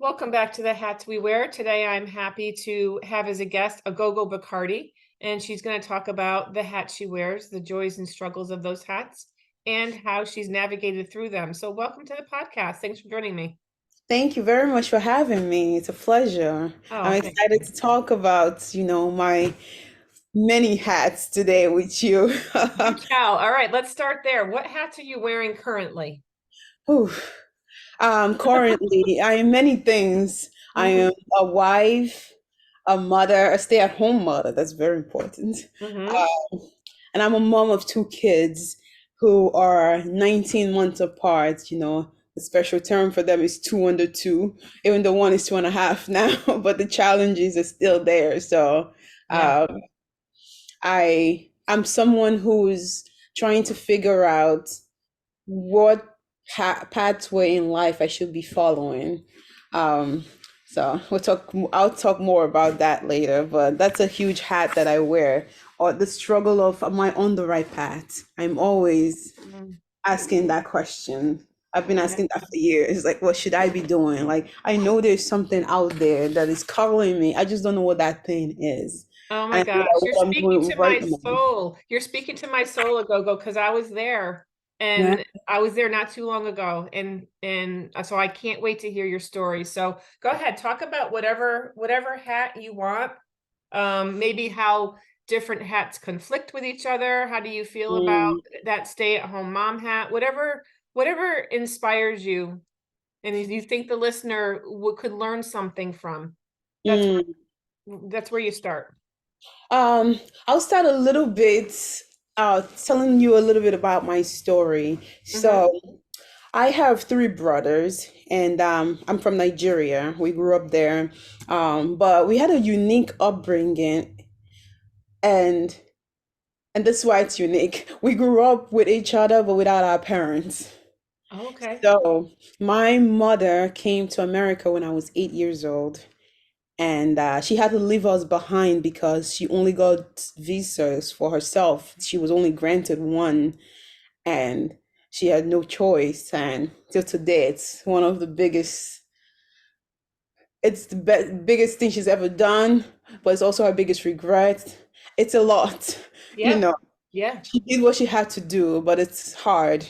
Welcome back to the Hats We Wear. Today I'm happy to have as a guest Aghogho Boccardi, and she's going to talk about the hat she wears, the joys and struggles of those hats, and how she's navigated through them. So welcome to the podcast. Thanks for joining me. Thank you very much for having me. It's a pleasure. Oh, I'm thanks. excited to talk about, my many hats today with you. You tell. All right, let's start there. What hats are you wearing currently? Whew. Currently, I am many things. I Mm-hmm. am a wife, a mother, a stay-at-home mother. That's very important. Mm-hmm. Um, and I'm a mom of two kids who are 19 months apart. The special term for them is two under two, even though one is 2.5 now, but the challenges are still there. So Yeah. um, I'm someone who's trying to figure out what pathway in life I should be following. Um, so I'll talk more about that later, but that's a huge hat that I wear. Or the struggle of, am I on the right path? I'm always Mm, asking that question. I've been yeah. asking that for years. Like, what should I be doing? Like, I know there's something out there that is calling me. I just don't know what that thing is. Oh my And I know gosh, that you're what I'm speaking doing to right my now. soul. You're speaking to my soul, Agogo, because I was there Yeah. and I was there not too long ago. And so I can't wait to hear your story. So go ahead, talk about whatever hat you want. Maybe how different hats conflict with each other. How do you feel about Mm, that stay-at-home mom hat? Whatever inspires you and you think the listener could learn something from. That's mm. that's where you start. I'll start a little bit telling you a little bit about my story. Mm-hmm. So, I have three brothers, and I'm from Nigeria. We grew up there, but we had a unique upbringing, and and that's why it's unique. We grew up with each other, but without our parents. Okay. So, my mother came to America when I was 8 years old, and she had to leave us behind because she only got visas for herself. She was only granted one, and she had no choice. And till today, it's one of the biggest. It's the biggest thing she's ever done, but it's also her biggest regret. It's a lot, you Yeah. know. Yeah. She did what she had to do, but it's hard,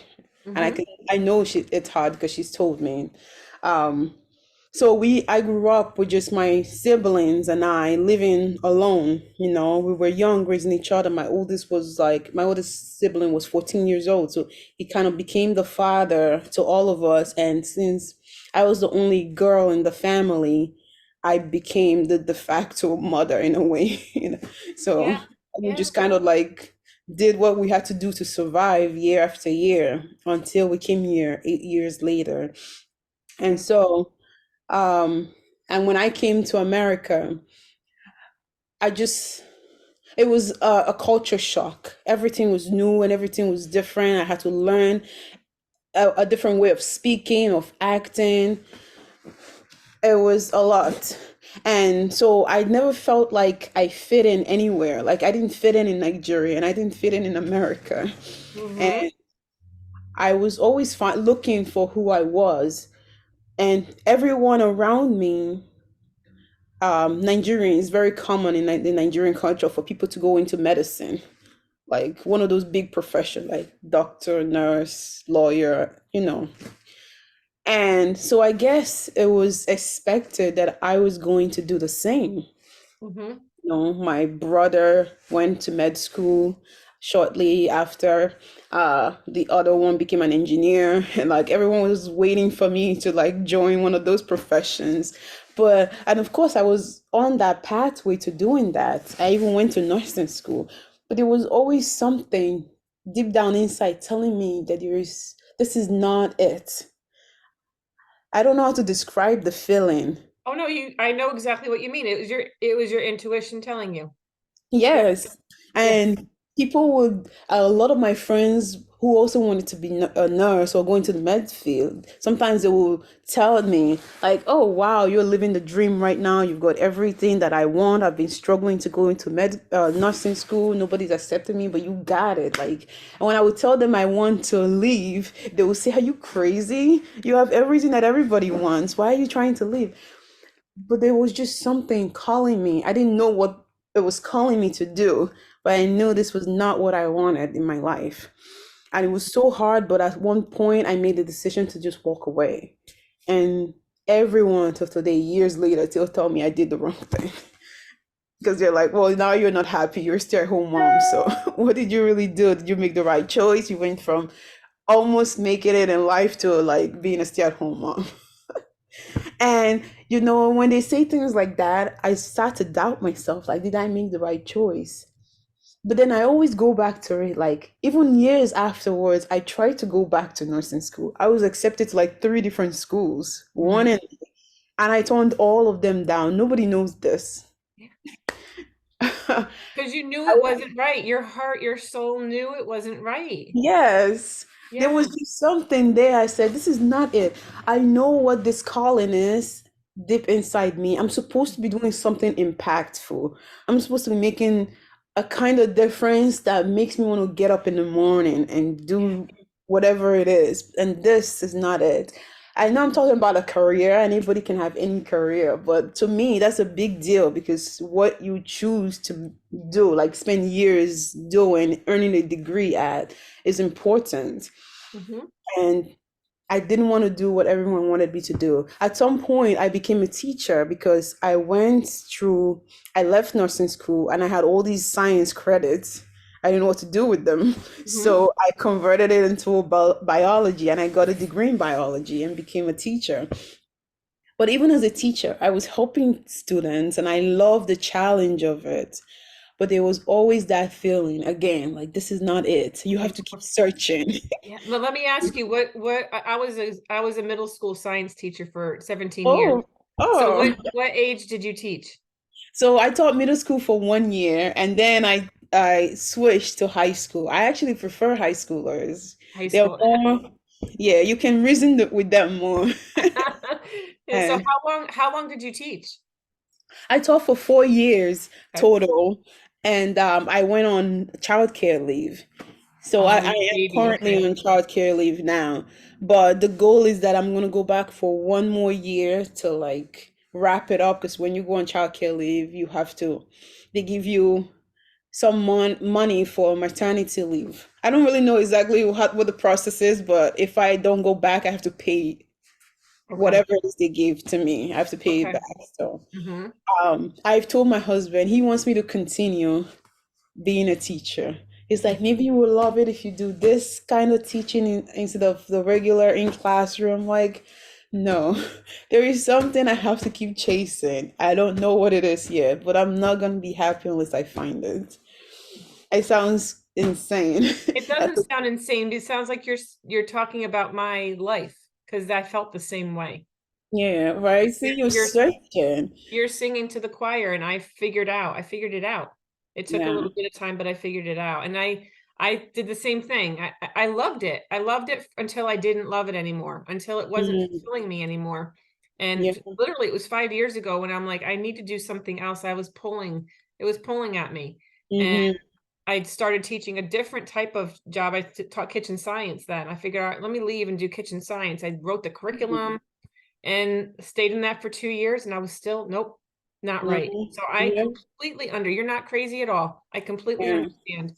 and Mm-hmm. I know it's hard because she's told me. Um, So I grew up with just my siblings and I living alone. We were young, raising each other. My oldest sibling was 14 years old. So he kind of became the father to all of us. And since I was the only girl in the family, I became the de facto mother in a way, So Yeah. we Yeah. just kind of like did what we had to do to survive year after year until we came here 8 years later. And Mm. so um, and when I came to America, I just, it was a culture shock. Everything was new and everything was different. I had to learn a different way of speaking, of acting. It was a lot. And so I never felt like I fit in anywhere. Like I didn't fit in Nigeria and I didn't fit in America. Mm-hmm. And I was always looking for who I was. And everyone around me, Nigerian is very common in the Nigerian culture for people to go into medicine, like one of those big professions, like doctor, nurse, lawyer. And so I guess it was expected that I was going to do the same. Mm-hmm. My brother went to med school shortly after. The other one became an engineer, and like everyone was waiting for me to like join one of those professions. And of course, I was on that pathway to doing that. I even went to nursing school, but there was always something deep down inside telling me that this is not it. I don't know how to describe the feeling. Oh no, I know exactly what you mean. It was your intuition telling you. Yeah. Yes. Yeah. And a lot of my friends who also wanted to be a nurse or go into the med field. Sometimes they will tell me, like, oh, wow, you're living the dream right now. You've got everything that I want. I've been struggling to go into nursing school. Nobody's accepted me, but you got it. Like, and when I would tell them I want to leave, they would say, are you crazy? You have everything that everybody wants. Why are you trying to leave? But there was just something calling me. I didn't know what it was calling me to do, but I knew this was not what I wanted in my life. And it was so hard, but at one point I made the decision to just walk away. And everyone till today, years later, still tell me I did the wrong thing. Because they're like, well, now you're not happy. You're a stay-at-home mom. So what did you really do? Did you make the right choice? You went from almost making it in life to like being a stay-at-home mom. And when they say things like that, I start to doubt myself. Like, did I make the right choice? But then I always go back to it. Like, even years afterwards, I tried to go back to nursing school. I was accepted to like three different schools. And I turned all of them down. Nobody knows this. Because you knew it wasn't right. Your heart, your soul knew it wasn't right. Yes, there Yeah. was just something there. I said, this is not it. I know what this calling is deep inside me. I'm supposed to be doing something impactful. I'm supposed to be making a kind of difference that makes me want to get up in the morning and Yeah. do whatever it is. And this is not it. I know I'm talking about a career. Anybody can have any career, but to me, that's a big deal because what you choose to do, like spend years doing, earning a degree at, is important. Hmm. And I didn't want to do what everyone wanted me to do. At some point, I became a teacher because I left nursing school and I had all these science credits. I didn't know what to do with them. Hmm. So I converted it into biology and I got a degree in biology and became a teacher. But even as a teacher, I was helping students and I loved the challenge of it. But there was always that feeling again, like this is not it. You have Of to keep course. searching. Yeah. But let me ask you, what I was a middle school science teacher for 17 years. Oh, So oh. what age did you teach? So I taught middle school for 1 year and then I switched to high school. I actually prefer high schoolers. High They're school. more, yeah, you can reason with them more. Yeah, so And how long did you teach? I taught for 4 years Okay. total, and I went on childcare leave. So Oh, I your am baby. currently Okay. on childcare leave now, but the goal is that I'm gonna go back for 1 more year to like wrap it up. Because when you go on childcare leave, they give you some money for maternity leave. I don't really know exactly what the process is, but if I don't go back, I have to pay Okay. whatever it is they give to me. I have to pay it Okay. back. So Hmm. I've told my husband he wants me to continue being a teacher. It's like maybe you will love it if you do this kind of teaching instead of the regular in classroom. Like, no, there is something I have to keep chasing. I don't know what it is yet, but I'm not gonna be happy unless I find it. It sounds insane. It doesn't sound insane. It sounds like you're talking about my life because I felt the same way. Yeah, right. You're, See, you're you're searching. you're singing to the choir, and I figured it out. It took a Yeah. little bit of time, but I figured it out. And I did the same thing. I loved it. I loved it until I didn't love it anymore, until it wasn't Mm, fulfilling me anymore. yeah. And literally it was 5 years ago when I'm like, I need to do something else. It was pulling at me. And Mm-hmm. I started teaching a different type of job. I taught kitchen science then. I figured, all right, let me leave and do kitchen science. I wrote the curriculum and stayed in that for 2 years, and I was still, nope, not right. Mm-hmm. So I Yeah. completely you're not crazy at all. I completely Yeah. understand.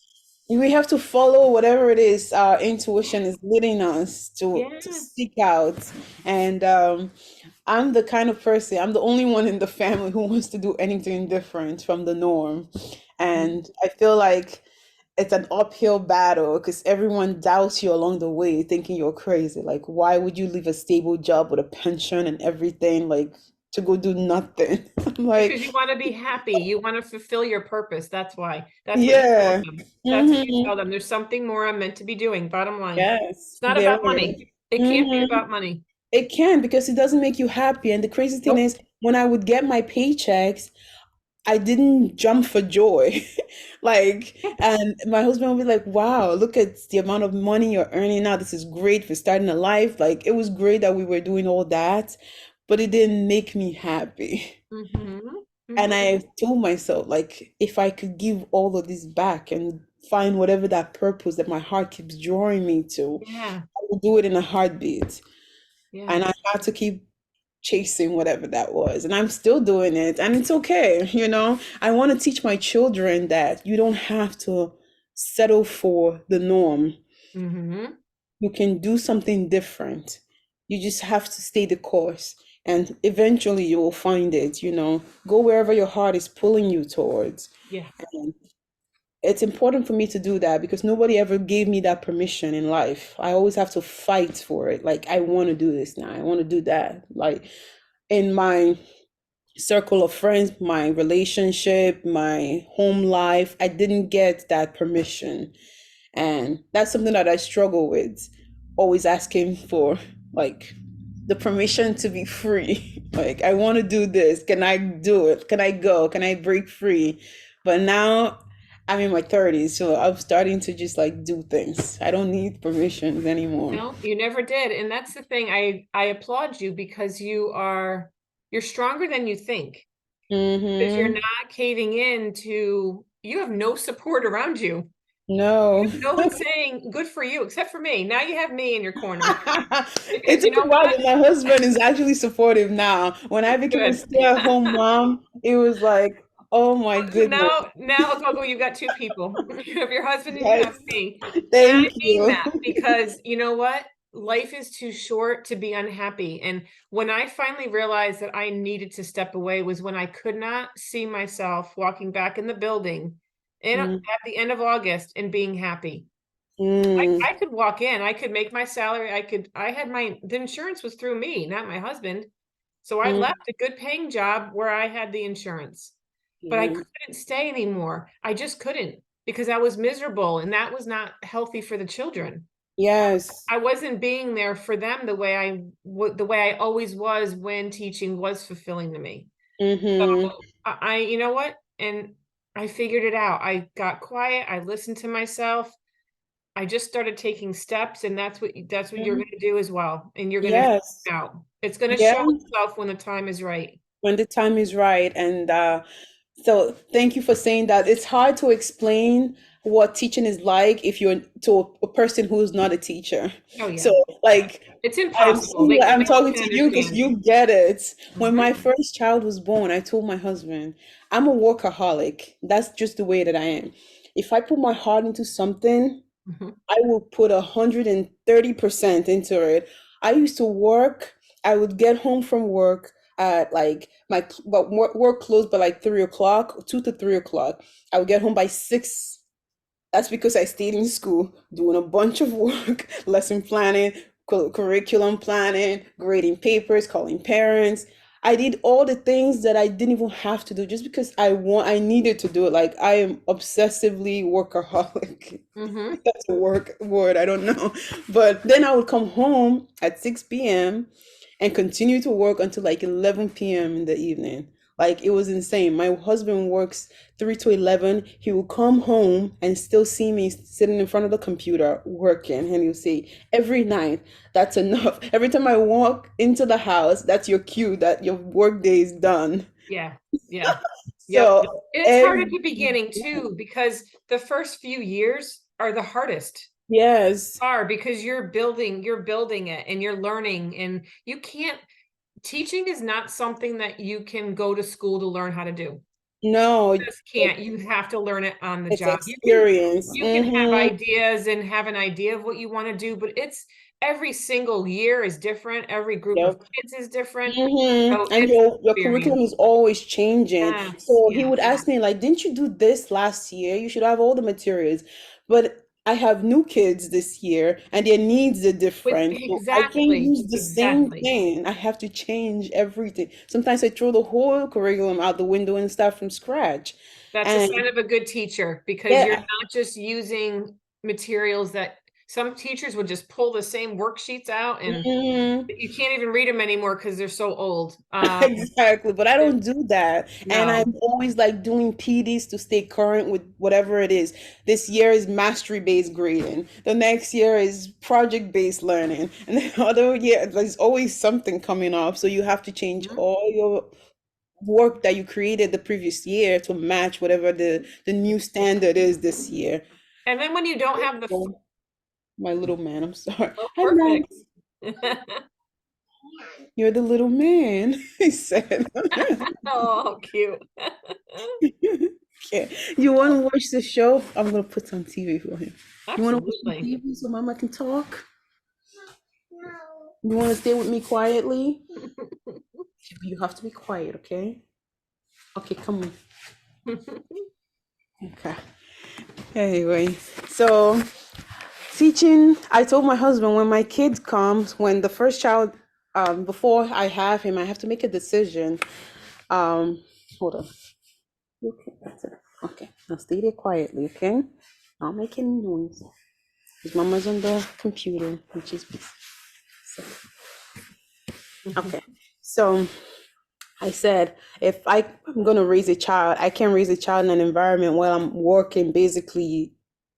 We have to follow whatever it is our intuition is leading us to Yeah. seek out. And I'm the kind of person, I'm the only one in the family who wants to do anything different from the norm. Mhm. And I feel like it's an uphill battle because everyone doubts you along the way, thinking you're crazy. Like, why would you leave a stable job with a pension and everything, like to go do nothing? I'm Because like, you want to be happy. You want to fulfill your purpose. That's why. That's what you tell yeah. them. That's what you Hmm. tell them. There's something more I'm meant to be doing. Bottom line. Yes, It's not there about is. money. It can't be Hmm. about money. It can because it doesn't make you happy. And the crazy thing Nope. is, when I would get my paychecks, I didn't jump for joy. Like, and my husband would be like, wow, look at the amount of money you're earning now. This is great for starting a life. Like, it was great that we were doing all that, but it didn't make me happy. Mhm. And Mhm. I told myself, like, if I could give all of this back and find whatever that purpose that my heart keeps drawing me to, Yeah. I will do it in a heartbeat. Yeah. And I had to keep chasing whatever that was. And I'm still doing it. And it's okay. I want to teach my children that you don't have to settle for the norm. Mhm. You can do something different. You just have to stay the course. And eventually you will find it. Go wherever your heart is pulling you towards. Yeah. And it's important for me to do that because nobody ever gave me that permission in life. I always have to fight for it. Like, I want to do this now. I want to do that. Like, in my circle of friends, my relationship, my home life, I didn't get that permission. And that's something that I struggle with, always asking for like the permission to be free. Like, I want to do this. Can I do it? Can I go? Can I break free? But now I'm in my 30s, so I'm starting to just like do things. I don't need permissions anymore. No, you never did. And that's the thing. I applaud you because you're stronger than you think. Because you're Mm-hmm. not caving in to, you have no support around you. No. No one's saying good for you, except for me. Now you have me in your corner. It Because you took know a while, what? but my husband is actually supportive now. When I became a Good. stay-at-home mom, it was like, oh my So goodness. now, Gogo, you've got two people. You have your husband and you Yes. have me. And I Thank mean you. that because you know what? Life is too short to be unhappy. And when I finally realized that I needed to step away was when I could not see myself walking back in the building at Mm, the end of August and being happy. mm, I could walk in, I could make my salary, I had the insurance was through me, not my husband. So I mm, left a good paying job where I had the insurance, but I mm. couldn't stay anymore. I just couldn't because I was miserable and that was not healthy for the children. Yes. I wasn't being there for them the way I always was when teaching was fulfilling to me. So Mm-hmm. you know what? And I figured it out. I got quiet. I listened to myself. I just started taking steps, and that's what you're Mm. gonna do as well, and you're gonna figure Yes. it out. It's gonna Yeah. show itself when the time is right. When the time is right. And so thank you for saying that. It's hard to explain what teaching is like if you're to a person who's not a teacher. Oh, So, yeah. Yeah. like, It's I'm impossible. seeing I'm No one talking can to you because understand. you get it. When Mhm, my first child was born, I told my husband, I'm a workaholic. That's just the way that I am. If I put my heart into something, mhm, I will put 130% into it. I used to work, I would get home from work at like but work closed by like 3 o'clock, 2 to 3 o'clock. I would get home by 6. That's because I stayed in school doing a bunch of work, lesson planning, curriculum planning, grading papers, calling parents. I did all the things that I didn't even have to do just because I needed to do it. Like, I am obsessively workaholic. mhm. That's a work word, I don't know. But then I would come home at 6 p.m. and continue to work until like 11 p.m. in the evening. Like, it was insane. My husband works 3 to 11. He will come home and still see me sitting in front of the computer working. And he'll say, every night, that's enough. Every time I walk into the house, that's your cue that your work day is done. Yeah, yeah. Yep. So, And it's hard at every, the beginning too, because the first few years are the hardest. yes, Are because you're building it and you're learning and you can't teaching is not something that you can go to school to learn how to do. no, Just can't. You have to learn it on the it's job. You can experience. you can have Mm-hmm. ideas and have an idea of what you want to do, but it's every single year is different. Every group of Yep. kids is different. Mm-hmm. So And it's your curriculum experience. is always changing. Yes, So he would yes. ask me, like, didn't you do this last year? You should have all the materials. But I have new kids this year and their needs are With different. So I can't exactly, use the same exactly. thing. I have to change everything. Sometimes I throw the whole curriculum out the window and start from scratch. That's a And sign of a good teacher because you're yeah, not just using materials that some teachers would just pull the same worksheets out, and Mhm. you can't even read them anymore because they're so old. Exactly, but I There's- don't do that. And no. I'm always like doing PDs to stay current with whatever it is. This year is mastery-based grading. The next year is project-based learning. And the other year, there's always something coming up. So you have to change Mhm. all your work that you created the previous year to match whatever the new standard is this year. And then when you don't have the Oh, my little man, I'm sorry. oh, Hi, perfect. Max. You're the little man, he said. Oh, cute. Okay. You want to watch the show? I'm gonna put some TV for him. You want to watch some Absolutely. TV so Mama can talk? You want to stay with me quietly? You have to be quiet, okay? Okay, come on. Okay. Anyway, so teaching, I told my husband when my kid comes, when the first child, before I have him, I have to make a decision. Hold on. Okay, that's it. Okay, now stay there quietly, okay? Not make any noise. His mama's on the computer, which is busy. So, okay. So I said, if I'm gonna raise a child, I can't raise a child in an environment where I'm working basically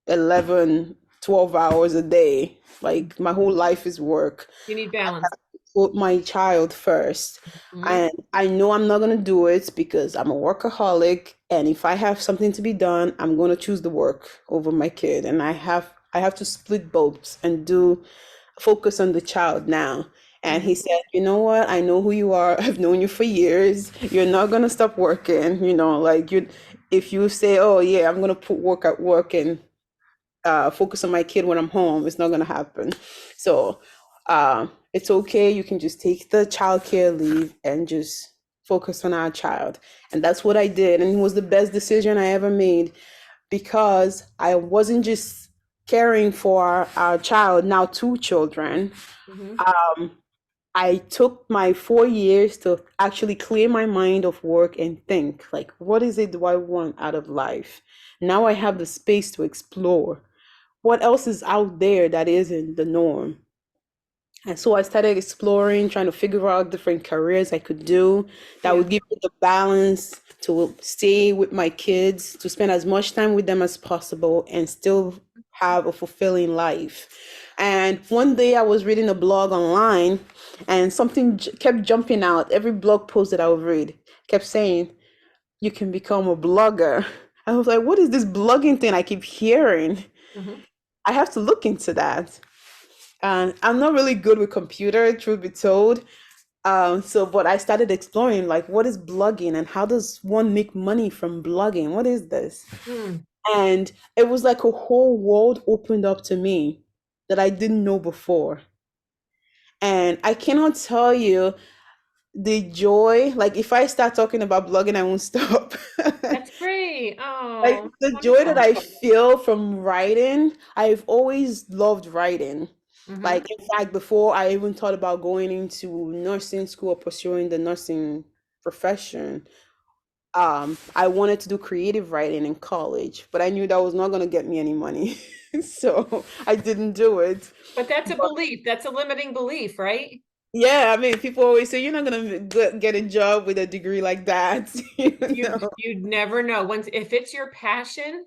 11, 12 hours a day. Like my whole life is work. You need balance. Put my child first. Mhm. And I know I'm not gonna do it because I'm a workaholic. And if I have something to be done, I'm gonna choose the work over my kid. And I have to split both and do focus on the child now. And Mhm. he said, you know what? I know who you are. I've known you for years. You're not gonna stop working. Like you, if you say, oh yeah, I'm gonna put work at work and focus on my kid when I'm home, it's not gonna happen. So it's okay. You can just take the childcare leave and just focus on our child. And that's what I did. And it was the best decision I ever made because I wasn't just caring for our child, now two children. Mhm. Um, I took my 4 years to actually clear my mind of work and think, like, what is it do I want out of life? Now I have the space to explore what else is out there that isn't the norm. And so I started exploring, trying to figure out different careers I could do that Yeah. would give me the balance to stay with my kids, to spend as much time with them as possible, and still have a fulfilling life. And one day I was reading a blog online, and something kept jumping out. Every blog post that I would read kept saying, you can become a blogger. I was like, what is this blogging thing I keep hearing? Mhm. I have to look into that. And I'm not really good with computer, truth be told. But I started exploring like what is blogging and how does one make money from blogging? What is this? Mm. And it was like a whole world opened up to me that I didn't know before. And I cannot tell you the joy, like if I start talking about blogging, I won't stop. That's great. Like Oh, the joy that wonderful. I feel from writing, I've always loved writing. Mhm. Like in fact, before I even thought about going into nursing school or pursuing the nursing profession, I wanted to do creative writing in college, but I knew that was not going to get me any money. So I didn't do it. But that's a belief. That's a limiting belief, right? Yeah, I mean, people always say you're not going to get a job with a degree like that. You know? You'd never know. Once if it's your passion,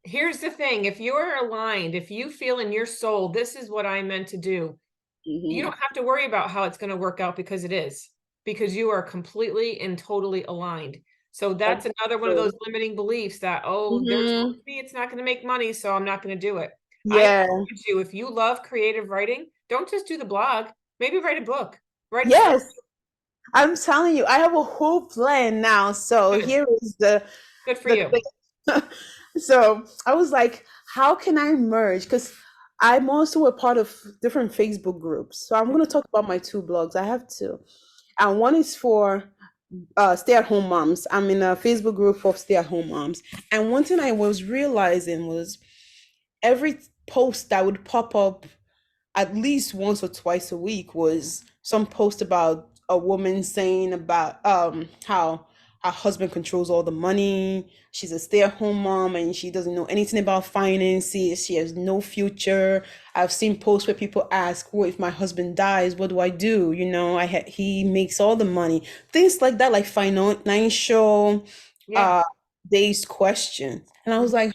here's the thing. If you're aligned, if you feel in your soul, this is what I'm meant to do, you Hmm. don't have to worry about how it's going to work out because it is, because you are completely and totally aligned. So That's that's another one of those true. limiting beliefs that, oh, they're Hmm. telling me it's not going to make money, so I'm not going to do it. I Yeah. encourage you, if you love creative writing, don't just do the blog, maybe write a book, write a story. Yes. I'm telling you, I have a whole plan now. So Good. here is the Good for the you. thing. So I was like, how can I merge? Because I'm also a part of different Facebook groups. So I'm going to talk about my two blogs. I have two. And one is for stay-at-home moms. I'm in a Facebook group for stay-at-home moms. And one thing I was realizing was every post that would pop up at least once or twice a week was some post about a woman saying about how her husband controls all the money. She's a stay-at-home mom and she doesn't know anything about finances. She has no future. I've seen posts where people ask, "Well, if my husband dies, what do I do?" He makes all the money. Things like that, like financial Yeah. uh based questions. And I was Mhm. like,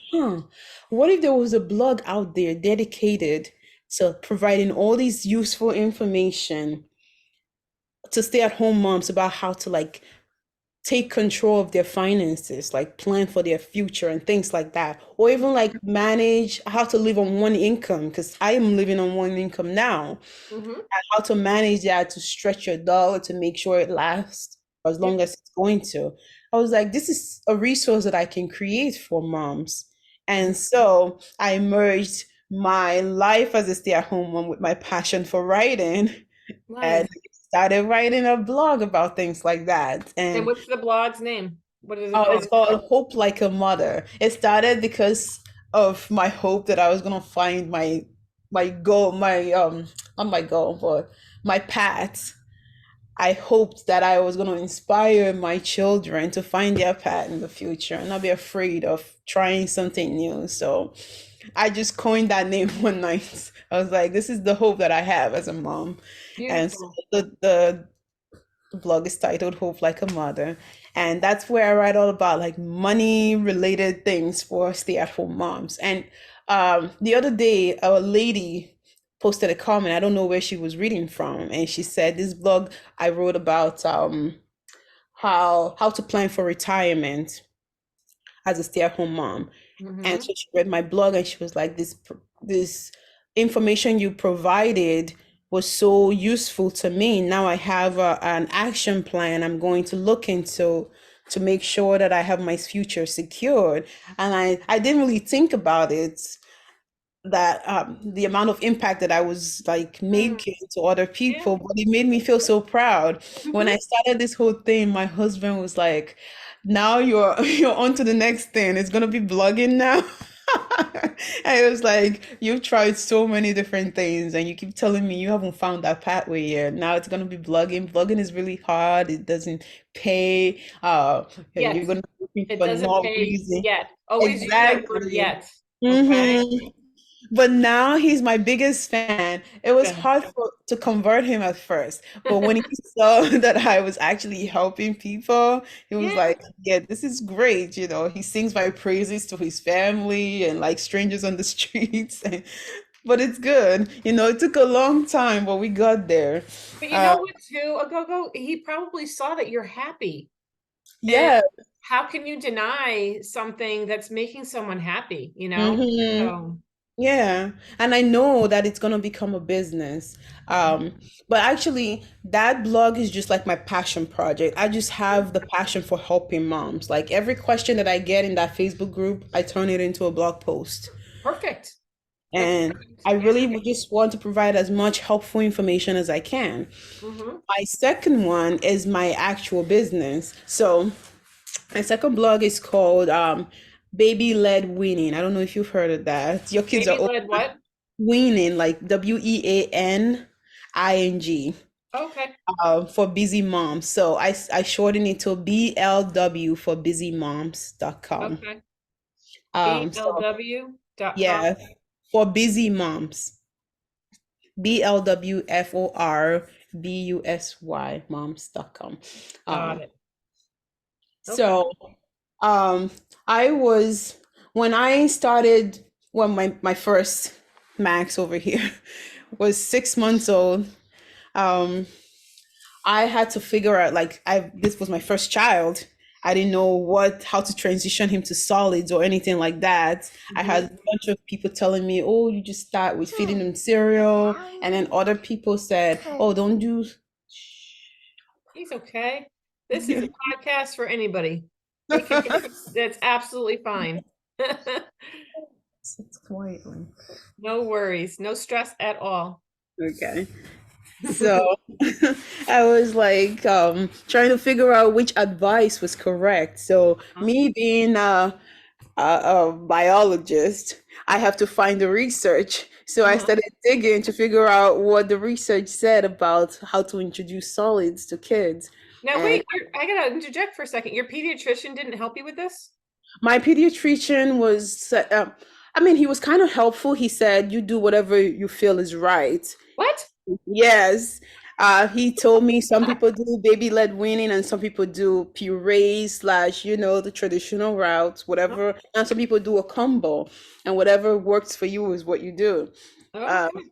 what if there was a blog out there dedicated to providing all these useful information to stay-at-home moms about how to like take control of their finances, like plan for their future and things like that, or even like manage how to live on one income, because I am living on one income now, Mhm. and how to manage that to stretch your dollar to make sure it lasts as Yeah. long as it's going to. I was like, this is a resource that I can create for moms. And so I merged my life as a stay-at-home mom with my passion for writing and Nice. started writing a blog about things like that. And And what's the blog's name? What is it oh, called? it's called Hope Like a Mother. It started because of my hope that I was gonna find my goal, my not my goal, but my path. I hoped that I was gonna inspire my children to find their path in the future and not be afraid of trying something new. So I just coined that name one night. I was like, this is the hope that I have as a mom. And so Beautiful. the blog is titled Hope Like a Mother. And that's where I write all about like money related things for stay-at-home moms. And the other day, a lady posted a comment. I don't know where she was reading from, and she said, "This blog I wrote about how to plan for retirement as a stay-at-home mom." And Hmm. so she read my blog and she was like, this information you provided was so useful to me. Now I have an action plan I'm going to look into to make sure that I have my future secured. And I didn't really think about it, that the amount of impact that I was like Mm. making to other Yeah. people, but it made me feel so proud. When Hmm. I started this whole thing, my husband was like, "Now you're you're on to the next thing. It's gonna be blogging now." And it was like, "You've tried so many different things and you keep telling me you haven't found that pathway yet. Now it's gonna be blogging. Blogging is really hard. It doesn't pay. You're Yet. gonna be looking It for doesn't not pay reason." yet. Always use that word Exactly. yet. Okay. Hmm. But now he's my biggest fan. It was Good. hard to convert him at first, but when he saw that I was actually helping people, he was Yeah. like, "Yeah, this is great." He sings my praises to his family and like strangers on the streets. But it's good. It took a long time, but we got there. But you Uh, know what, too, Agogo? He probably saw that you're happy. And yeah. how can you deny something that's making someone happy, you know? Hmm. So, Yeah, and I know that it's gonna become a business. But actually, that blog is just like my passion project. I just have the passion for helping moms. Like every question that I get in that Facebook group, I turn it into a blog post. perfect. That's And perfect. I Yeah. really would just want to provide as much helpful information as I can. Hmm. My second one is my actual business. So my second blog is called Baby Led Weaning. I don't know if you've heard of that. Your kids are Baby led what? Weaning, like Weaning, Okay. for busy moms. So I shorten it to BLW for busymoms.com. Okay. So BLW.com. yeah, for busy moms. BLWFORBUSY moms.com. Got Um, it. Okay. so um I was when I started when my first Max over here was 6 months old. um I had to figure out, like, I this was my first child. I didn't know how to transition him to solids or anything like that. I had a Hmm. bunch of people telling me, "Oh, you just start with feeding him cereal," and then other people said, "Oh, don't do." He's okay. This is a podcast for anybody. He can, that's absolutely fine. Sit quietly. No worries. No stress at all. Okay. So I was like trying to figure out which advice was correct. So Huh? me being a biologist, I have to find the research. So I Uh-huh. started digging to figure out what the research said about how to introduce solids to kids. Now And wait, I gotta interject for a second. Your pediatrician didn't help you with this? my pediatrician was, I mean, he was kind of helpful. He said, you do whatever you feel is right. What? Yes. He told me some people do baby led weaning and some people do puree slash, the traditional route, Oh, whatever. And some people do a combo, and whatever works for you is what you do. Um, okay.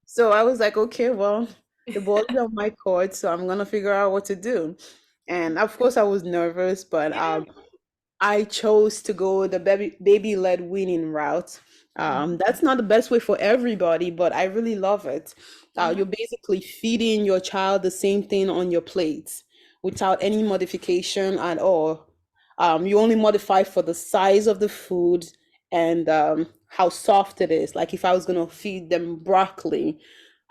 so I was like, okay, well, the ball is on my court, so I'm gonna figure out what to do. And of course, I was nervous, but Yeah. I chose to go the baby led weaning route. Mhm. That's not the best way for everybody, but I really love it. You're Mhm. basically feeding your child the same thing on your plate without any modification at all. You only modify for the size of the food and how soft it is. Like if I was gonna feed them broccoli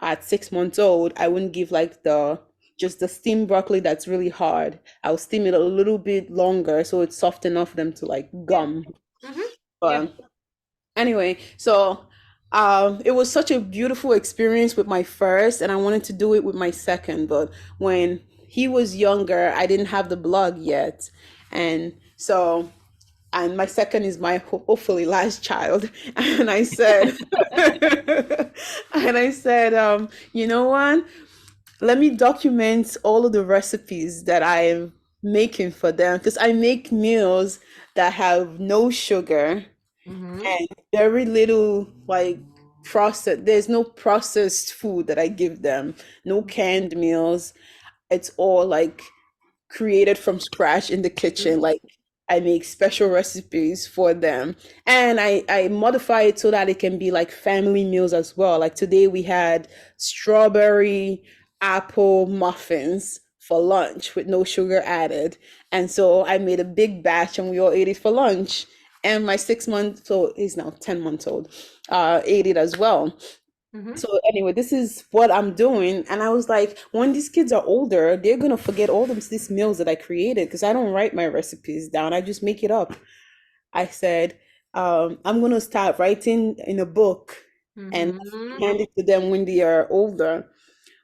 at 6 months old, I wouldn't give like the just the steamed broccoli that's really hard. I'll steam it a little bit longer so it's soft enough for them to like Yeah. gum. Mhm. Yep. But anyway, so it was such a beautiful experience with my first, and I wanted to do it with my second. But when he was younger, I didn't have the blog yet. And so, and my second is my hopefully last child. And I said, and I said, you know what? Let me document all of the recipes that I'm making for them because I make meals that have no sugar Mhm. and very little like processed. There's no processed food that I give them, no canned meals. It's all like created from scratch in the kitchen. Mhm. Like I make special recipes for them. And I modify it so that it can be like family meals as well. Like today we had strawberry apple muffins for lunch with no sugar added. And so I made a big batch and we all ate it for lunch. And my 6 months old, he's now 10 months old, ate it as well. Mhm. So anyway, this is what I'm doing, and I was like, when these kids are older, they're gonna forget all of these meals that I created because I don't write my recipes down. I just make it up. I said, I'm gonna start writing in a book and Mhm. hand it to them when they are older.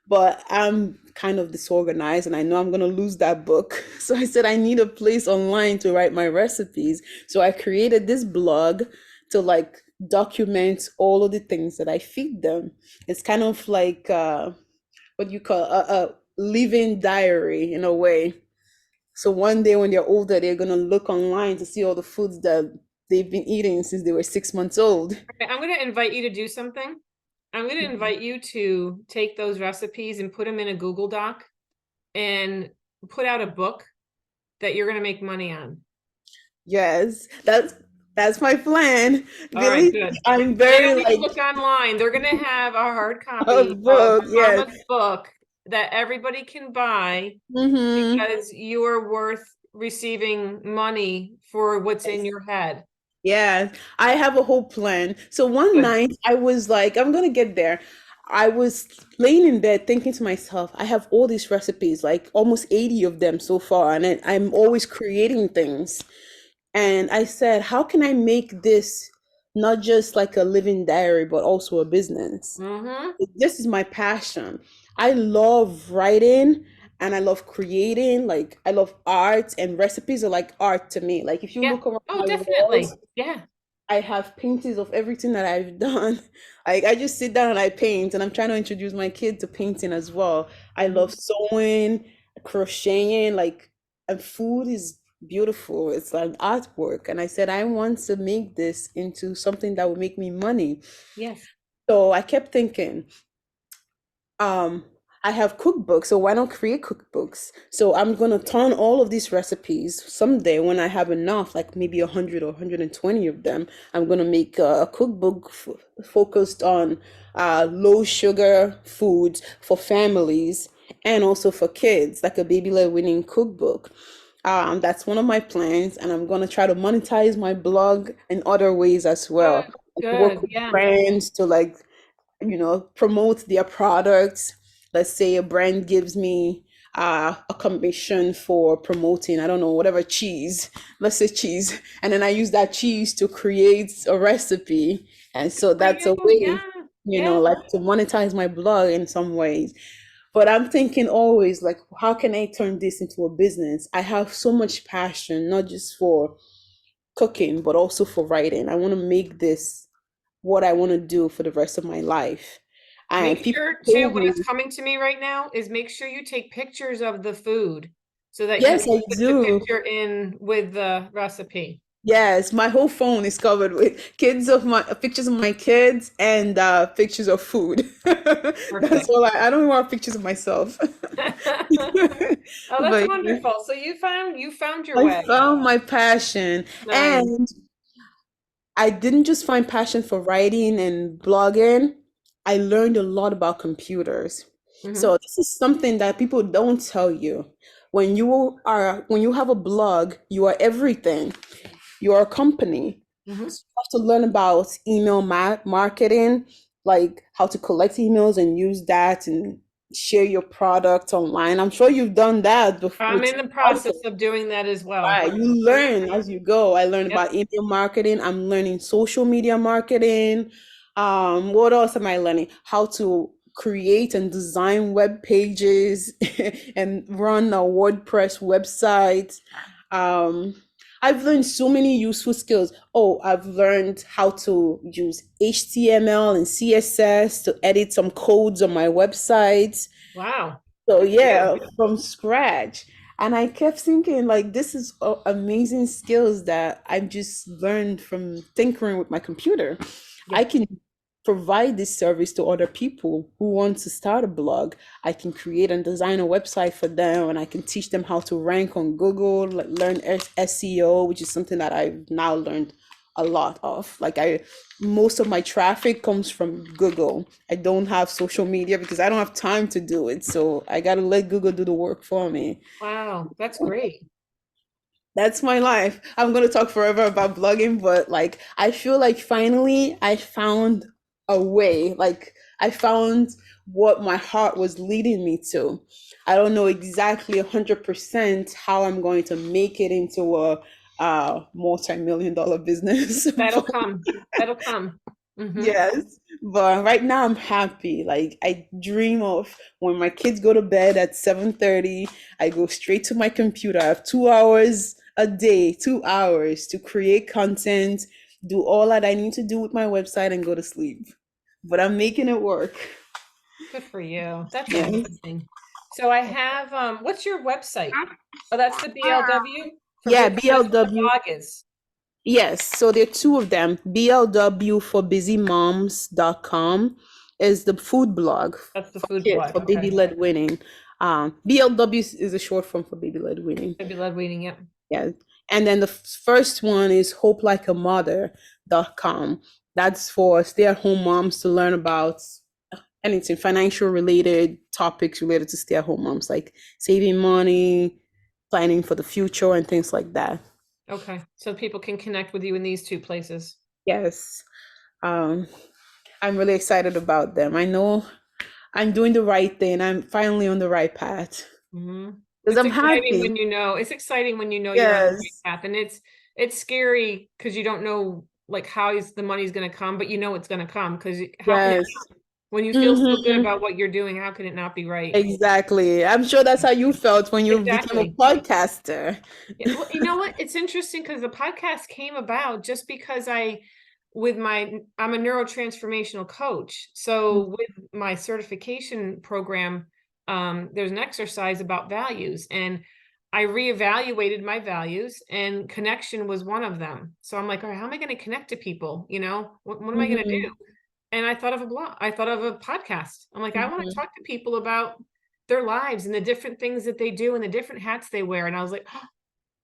But I'm kind of disorganized, and I know I'm gonna lose that book. So I said I need a place online to write my recipes. So I created this blog to like document all of the things that I feed them. It's kind of like what you call a living diary in a way. So one day when they're older, they're gonna look online to see all the foods that they've been eating since they were 6 months old. Okay, I'm gonna invite you to do something. I'm gonna invite you to take those recipes and put them in a Google Doc and put out a book that you're gonna make money on. Yes, that's my plan. All right, Billy, good. I'm They very don't need to like look online. They're gonna have a hard a copy of book, yes. Mama's book that everybody can buy Mm-hmm. because you are worth receiving money for what's in your head. Yeah, I have a whole plan. So one Good. night I was like, I'm gonna get there. I was laying in bed thinking to myself, I have all these recipes, like almost 80 of them so far, and I'm always creating things. And I said, how can I make this not just like a living diary, but also a business? Mm-hmm. This is my passion. I love writing and I love creating. Like I love art and recipes are like art to me. Like if you Yeah. look around Oh, my walls, definitely. Yeah. I have paintings of everything that I've done. Like I just sit down and I paint, and I'm trying to introduce my kid to painting as well. I love Mhm. sewing, crocheting, like and food is beautiful. It's like artwork. And I said I want to make this into something that would make me money. Yes. So I kept thinking, um I have cookbooks, so why not create cookbooks? So I'm gonna turn all of these recipes someday when I have enough, like maybe 100 or 120 of them. I'm gonna make a cookbook focused on low sugar foods for families and also for kids, like a baby led winning cookbook. That's one of my plans, and I'm gonna try to monetize my blog in other ways as Good. well. Like work Good. with Yeah. brands to like promote their products. Let's say a brand gives me a commission for promoting, I don't know, whatever cheese, let's say cheese, and then I use that cheese to create a recipe. And so For that's you, a way, yeah, yeah. like to monetize my blog in some ways. But I'm thinking always like, how can I turn this into a business? I have so much passion, not just for cooking, but also for writing. I want to make this what I want to do for the rest of my life. And Make people sure too, told what is me, coming to me right now is make sure you take pictures of the food so that you yes, can I put the do. picture in with the recipe. Yes, my whole phone is covered with kids of my pictures of my kids and pictures of food. That's Perfect. all I don't want pictures of myself. Oh, that's But yeah, wonderful. So you found your I way. found my passion. Nice. And I didn't just find passion for writing and blogging. I learned a lot about computers. So Hmm. this is something that people don't tell you. When you have a blog, you are everything. You are a company. Hmm. So you have to learn about email marketing, like how to collect emails and use that and share your product online. I'm sure you've done that I'm with in the process of doing that as well. right, you learn as you go. I learned Yep. about email marketing. I'm learning social media marketing. What else am I learning? How to create and design web pages and run a WordPress website. Um, I've learned so many useful skills. Oh, I've learned how to use HTML and CSS to edit some codes on my website. Wow. So Good for you. yeah, from scratch. And I kept thinking like this is amazing skills that I've just learned from tinkering with my computer. I Yeah. can provide this service to other people who want to start a blog. I can create and design a website for them and I can teach them how to rank on Google, learn SEO, which is something that I've now learned a lot of. Like I most of my traffic comes from Google. I don't have social media because I don't have time to do it. So I got to let Google do the work for me. Wow. That's great. That's my life. I'm going to talk forever about blogging, but like I feel like finally I found a way. Like I found what my heart was leading me to. I don't know exactly 100% how I'm going to make it into a multi-million dollar business, That'll but come. That'll come. Hmm. yes, but right now I'm happy. Like I dream of when my kids go to bed at 7:30, I go straight to my computer. I have 2 hours a day, 2 hours to create content, do all that I need to do with my website and go to sleep. But I'm making it work. Good for you. That's Yeah. amazing. So I have what's your website? Oh, that's the BLW for Yeah, that's what the BLW. blog is. Yes, so there are two of them. BLW for busymoms.com is the food blog That's the for food kids, blog. for baby Okay. led winning. BLW is a short form for baby led winning. Baby Led Weining, yep. Yeah. And then the first one is hopelikeamother.com. That's for stay-at-home moms to learn about anything financial related topics related to stay-at-home moms, like saving money, planning for the future, and things like that. Okay. So people can connect with you in these two places. Yes. Um, I'm really excited about them. I know I'm doing the right thing. I'm finally on the right path Hmm. because It's I'm exciting happy. when you know. It's exciting when you know you're on the right Yes, path, and it's scary because you don't know like how is the money's going to come, but you know it's going to come because how can it yes. when you feel so good Hmm. about what you're doing? How can it not be right? Exactly. I'm sure that's how you felt when you became a Exactly. podcaster. Yeah, well, you know what? It's interesting because the podcast came about just because I'm a neurotransformational coach. So with my certification program, there's an exercise about values, and I reevaluated my values, and connection was one of them. So I'm like, all right, how am I going to connect to people? What am I going to do? Hmm. And I thought of a blog. I thought of a podcast. I'm like, I want to Hmm. talk to people about their lives and the different things that they do and the different hats they wear. And I was like,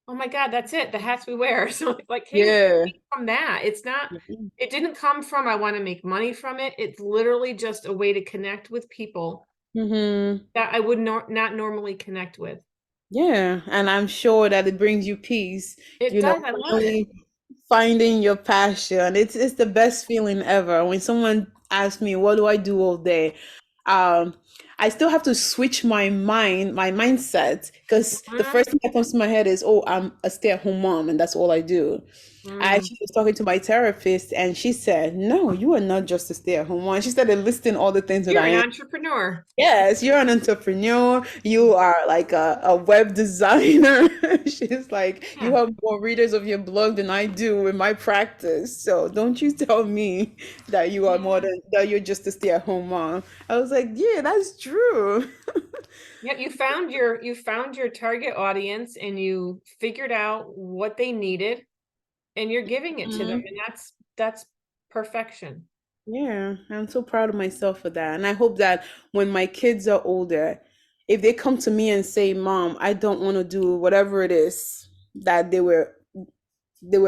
oh my God, that's it. The hats we wear. So it like came Yeah. from that. It didn't come from I want to make money from it. It's literally just a way to connect with people Hmm. that I would not normally connect with. Yeah. And I'm sure that it brings you peace, It does. I love it. finally finding your passion. It's the best feeling ever. When someone asks me, what do I do all day? Um, I still have to switch my mind, my mindset, because the Mhm. first thing that comes to my head is, oh, I'm a stay-at-home mom and that's all I do. I Mm. actually was talking to my therapist and she said, no, you are not just a stay-at-home mom. She started listing all the things that You're I an am. entrepreneur. Yes, you're an entrepreneur. You are like a web designer. She's like, you Yeah. have more readers of your blog than I do in my practice. So don't you tell me that you are more Yeah. than that you're just a stay-at-home mom. I was like, yeah, that's true. Yeah, you found your target audience and you figured out what they needed and you're giving it to them, Mhm. and that's perfection. Yeah, I'm so proud of myself for that. And I hope that when my kids are older, if they come to me and say, Mom, I don't want to do whatever it is that they were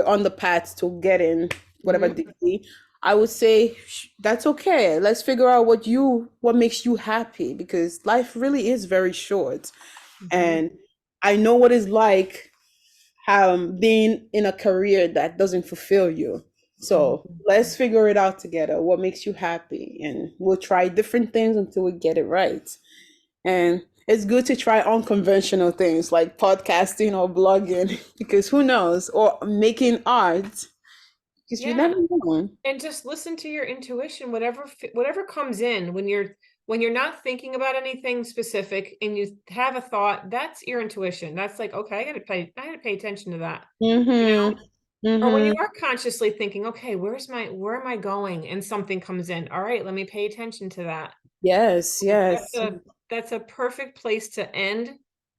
on the path to getting whatever Hmm. degree, I would say that's okay. Let's figure out what makes you happy because life really is very short. Hmm. And I know what it's like being in a career that doesn't fulfill you. So Hmm. let's figure it out together. What makes you happy? And we'll try different things until we get it right. And it's good to try unconventional things like podcasting or blogging because who knows, or making art because you never Yeah. know. And just listen to your intuition, whatever comes in when you're not thinking about anything specific and you have a thought, that's your intuition. That's like, okay, I gotta pay attention to that. You Mm-hmm. know? Or when you Mm-hmm. are consciously thinking, okay, where am I going? And something comes in. All right, let me pay attention to that. Yes, That's yes. that's a perfect place to end.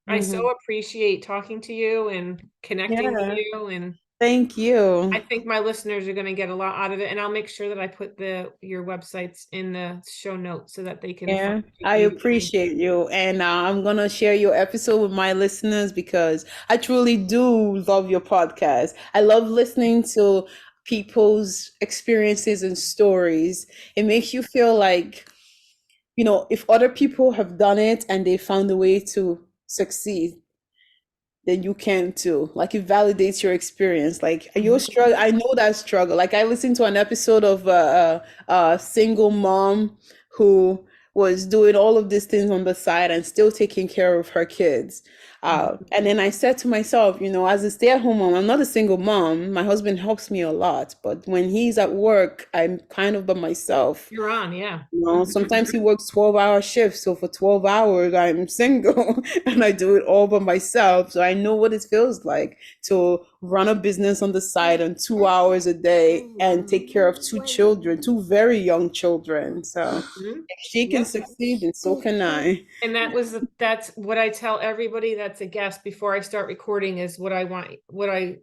I Mm-hmm. so appreciate talking to you and connecting with Yeah. you, and Thank you. I think my listeners are going to get a lot out of it. And I'll make sure that I put the your websites in the show notes so that they can find Yeah, you I easily. appreciate you. And I'm going to share your episode with my listeners because I truly do love your podcast. I love listening to people's experiences and stories. It makes you feel like, if other people have done it and they found a way to succeed, then you can too. Like it validates your experience. Like your struggle, Mhm. I know that struggle. Like I listened to an episode of a single mom who was doing all of these things on the side and still taking care of her kids. And then I said to myself, as a stay-at-home mom, I'm not a single mom. My husband helps me a lot, but when he's at work, I'm kind of by myself. You're on, yeah. Sometimes he works 12-hour shifts. So for 12 hours, I'm single and I do it all by myself. So I know what it feels like to run a business on the side on 2 hours a day and take care of two children, two very young children. So Mhm. if she can Yep. succeed, then so can I. And that's what I tell everybody that's a guest before I start recording is the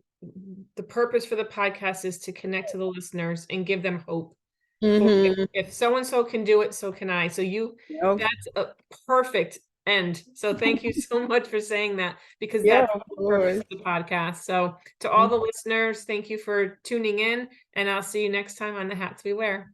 purpose for the podcast is to connect to the listeners and give them hope. For Mm-hmm. if so and so can do it, so can I. So Yep. that's a perfect end. So thank you so much for saying that because Yeah, that's of the purpose course. of the podcast. So to all the listeners, thank you for tuning in, and I'll see you next time on The Hats We Wear.